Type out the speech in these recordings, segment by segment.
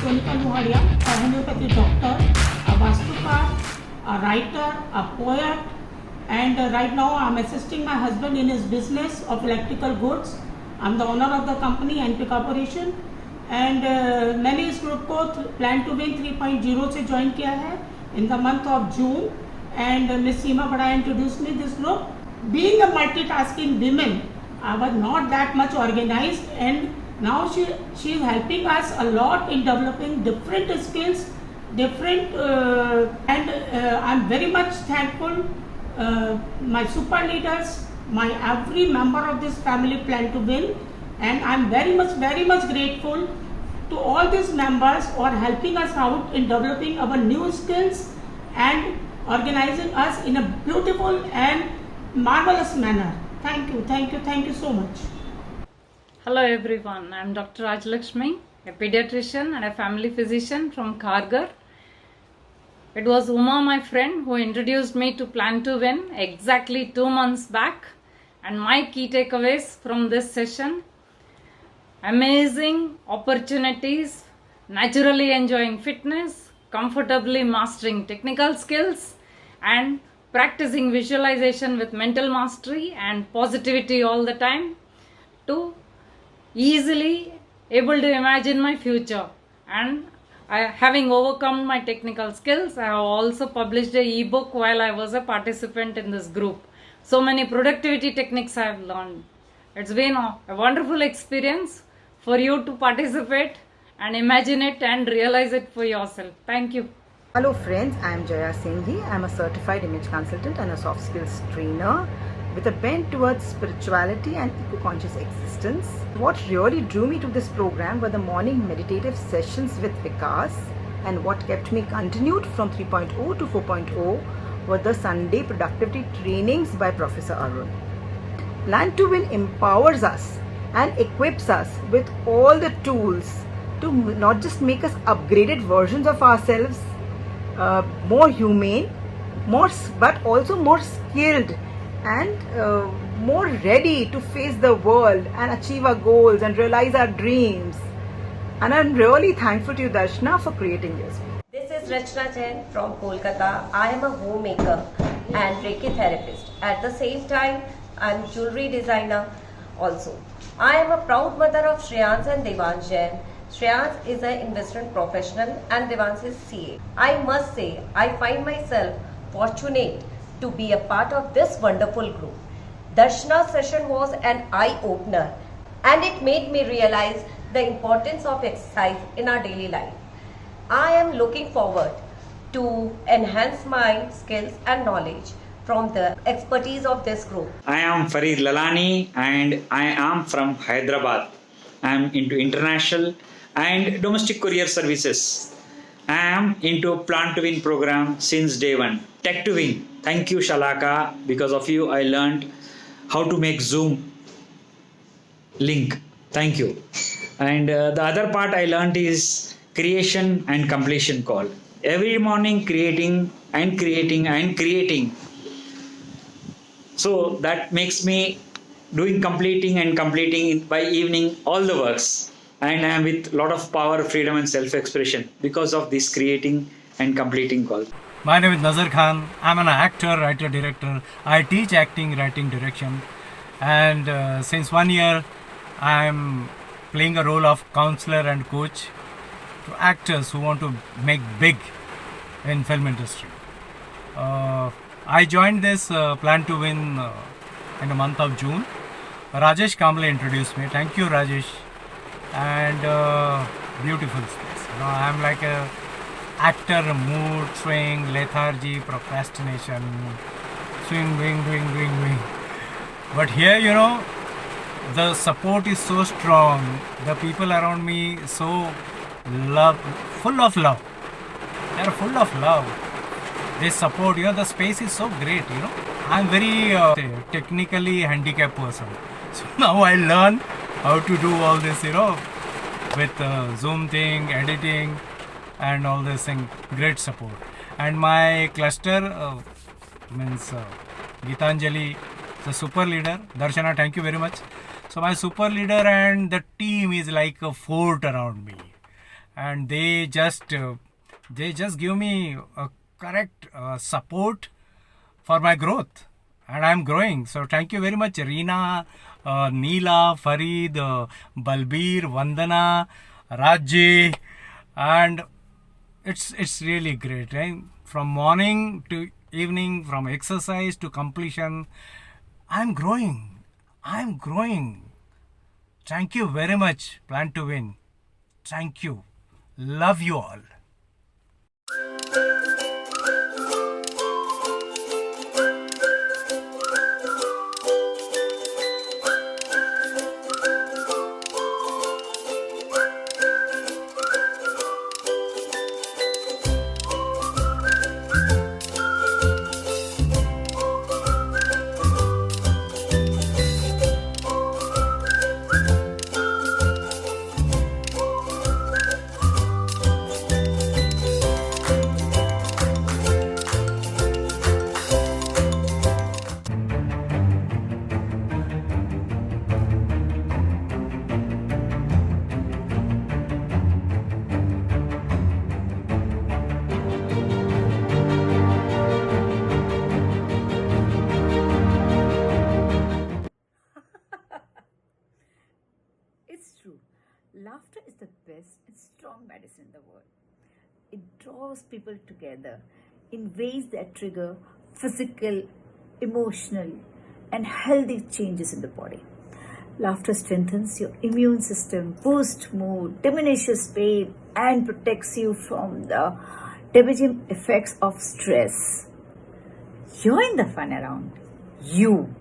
Sonika Luharia, a homeopathy doctor, a vastukar, a writer, a poet, and right now I'm assisting my husband in his business of electrical goods. I'm the owner of the company NP Corporation, and मैंने इस group को plan to win 3.0 से join किया है in the month of June, and Miss Seema Bada introduced me this group. Being a multitasking woman, I was not that much organized, and now she is helping us a lot in developing different skills, different and I'm very much thankful my super leaders, my every member of this family Plan to Win, and I'm very much grateful to all these members who are helping us out in developing our new skills and organizing us in a beautiful and marvelous manner. Thank you so much. Hello everyone, I am Dr. Rajlakshmi, a pediatrician and a family physician from Kharghar. It was Uma, my friend, who introduced me to Plan to Win exactly 2 months back, and my key takeaways from this session: amazing opportunities, naturally enjoying fitness, comfortably mastering technical skills, and practicing visualization with mental mastery and positivity all the time, to easily able to imagine my future. And having overcome my technical skills, I have also published an ebook while I was a participant in this group. So many productivity techniques I have learned. It's been a wonderful experience for you to participate and imagine it and realize it for yourself. Thank you. Hello friends, I am Jaya Singhi. I am a certified image consultant and a soft skills trainer with a bent towards spirituality and eco-conscious existence. What really drew me to this program were the morning meditative sessions with Vikas, and what kept me continued from 3.0 to 4.0 were the Sunday productivity trainings by Professor Arun. Plan to Win empowers us and equips us with all the tools to not just make us upgraded versions of ourselves, more humane, but also more skilled and more ready to face the world and achieve our goals and realize our dreams. And I'm really thankful to you, Darshana, for creating this. This is Rachna Jain from Kolkata. I am a homemaker and Reiki therapist. At the same time, I'm jewelry designer also. I am a proud mother of Shreyans and Devansh Jain. Shreyans is an investment professional and Devansh is CA. I must say, I find myself fortunate to be a part of this wonderful group. Darshana's session was an eye-opener, and it made me realize the importance of exercise in our daily life. I am looking forward to enhance my skills and knowledge from the expertise of this group. I am Farid Lalani and I am from Hyderabad. I am into international and domestic courier services. I am into Plan to Win program since day one. Tech to Win. Thank you, Shalaka. Because of you, I learned how to make Zoom link. Thank you. And the other part I learned is creation and completion call. Every morning creating and creating and creating. So that makes me completing and completing by evening all the works. And I am with a lot of power, freedom and self-expression because of this creating and completing call. My name is Nazar Khan. I'm an actor, writer, director. I teach acting, writing, direction. And since 1 year, I'm playing a role of counselor and coach to actors who want to make big in film industry. I joined this Plan to Win in the month of June. Rajesh Kamble introduced me. Thank you, Rajesh. And beautiful space. I'm like a actor, mood swing, lethargy, procrastination, swing, doing. But here, the support is so strong. The people around me so full of love. They're full of love. They support, the space is so great, I'm very technically handicapped person. So now I learn how to do all this, with Zoom thing, editing, and all this thing. Great support. And my cluster means Gitanjali, the super leader. Darshana, thank you very much. So my super leader and the team is like a fort around me. and they just give me a correct support for my growth, and I'm growing. So thank you very much, Reena, Neela, Farid, Balbir, Vandana, Rajji, and it's really great. Right? From morning to evening, from exercise to completion, I'm growing. I'm growing. Thank you very much, Plan to Win. Thank you. Love you all. It's true. Laughter is the best and strong medicine in the world. It draws people together in ways that trigger physical, emotional, and healthy changes in the body. Laughter strengthens your immune system, boosts mood, diminishes pain, and protects you from the damaging effects of stress. Join the fun around you,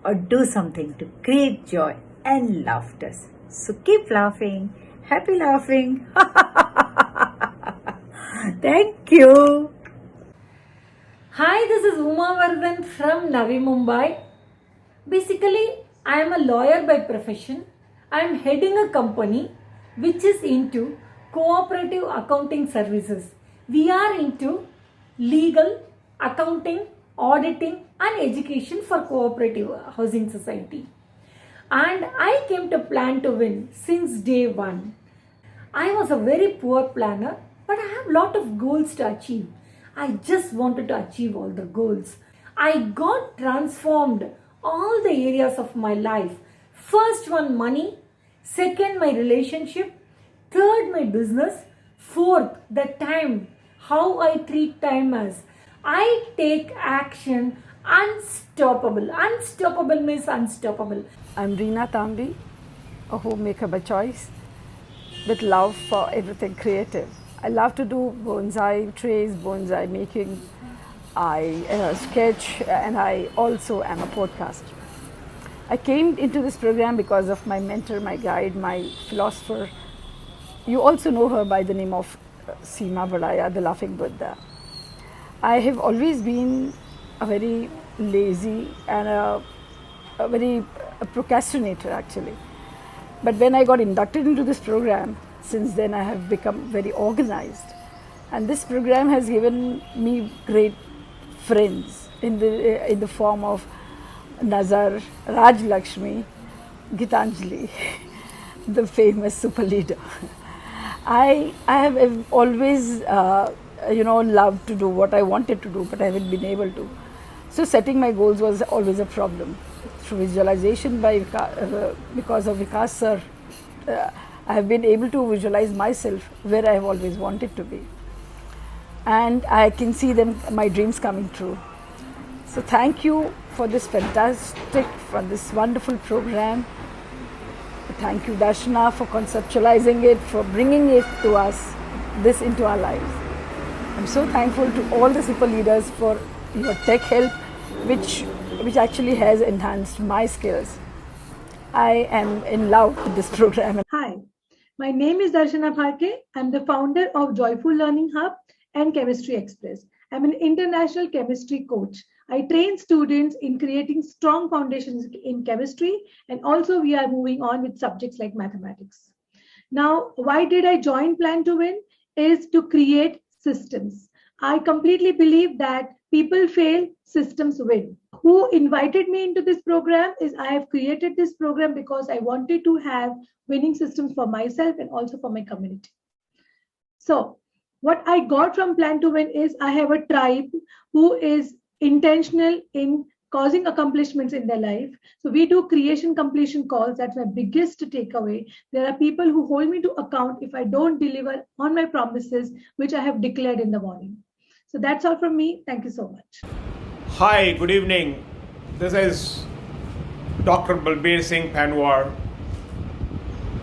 or do something to create joy and laughter. So keep laughing, happy laughing. Thank you. Hi, this is Uma Vardhan from Navi Mumbai. Basically, I am a lawyer by profession. I am heading a company which is into cooperative accounting services. We are into legal, accounting, auditing and education for cooperative housing society. And I came to Plan to Win since day one. I was a very poor planner, but I have a lot of goals to achieve. I just wanted to achieve all the goals. I got transformed all the areas of my life. First one, money. Second, my relationship. Third, my business. Fourth, the time. How I treat time as. I take action. Unstoppable. Unstoppable means unstoppable. I'm Reena Tambi, a homemaker by choice, with love for everything creative. I love to do bonsai trays, bonsai making. I sketch, and I also am a podcaster. I came into this program because of my mentor, my guide, my philosopher. You also know her by the name of Seema Badaya, the Laughing Buddha. I have always been a very lazy and a procrastinator actually. But when I got inducted into this program, since then I have become very organized. And this program has given me great friends in the form of Nazar, Raj Lakshmi, Gitanjali, the famous super leader. I have always loved to do what I wanted to do, but I haven't been able to. So setting my goals was always a problem. Through visualization because of Vikas sir, I have been able to visualize myself where I have always wanted to be. And I can see my dreams coming true. So thank you for this for this wonderful program. Thank you, Darshana, for conceptualizing it, for bringing it to us, this into our lives. I'm so thankful to all the super leaders for your tech help, which actually has enhanced my skills. I am in love with this program. Hi, my name is Darshana Pharke. I'm the founder of Joyful Learning Hub and Chemistry Express. I'm an international chemistry coach. I train students in creating strong foundations in chemistry, and also we are moving on with subjects like mathematics. Now, why did I join Plan to Win? Is to create systems. I completely believe that people fail, systems win. Who invited me into this program is I have created this program because I wanted to have winning systems for myself and also for my community. So what I got from Plan to Win is I have a tribe who is intentional in causing accomplishments in their life. So we do creation completion calls. That's my biggest takeaway. There are people who hold me to account if I don't deliver on my promises, which I have declared in the morning. So that's all from me. Thank you so much. Hi, good evening. This is Dr. Balbir Singh Panwar.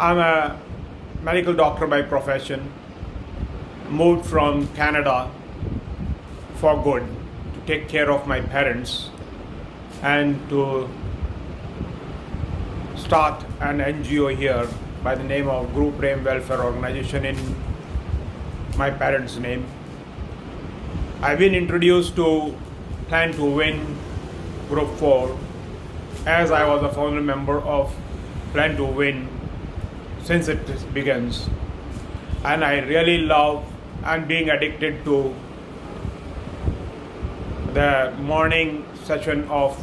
I'm a medical doctor by profession, moved from Canada for good to take care of my parents and to start an NGO here by the name of Guru Prem Welfare Organization in my parents' name. I've been introduced to Plan to Win Group 4 as I was a founder member of Plan to Win since it begins. And I really love and being addicted to the morning session of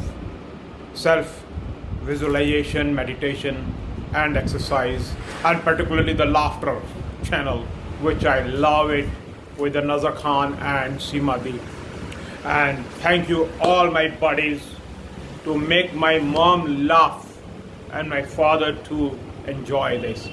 self-visualization, meditation and exercise, and particularly the laughter channel, which I love it with the Nazar Khan and Seema. And thank you all my buddies to make my mom laugh and my father to enjoy this.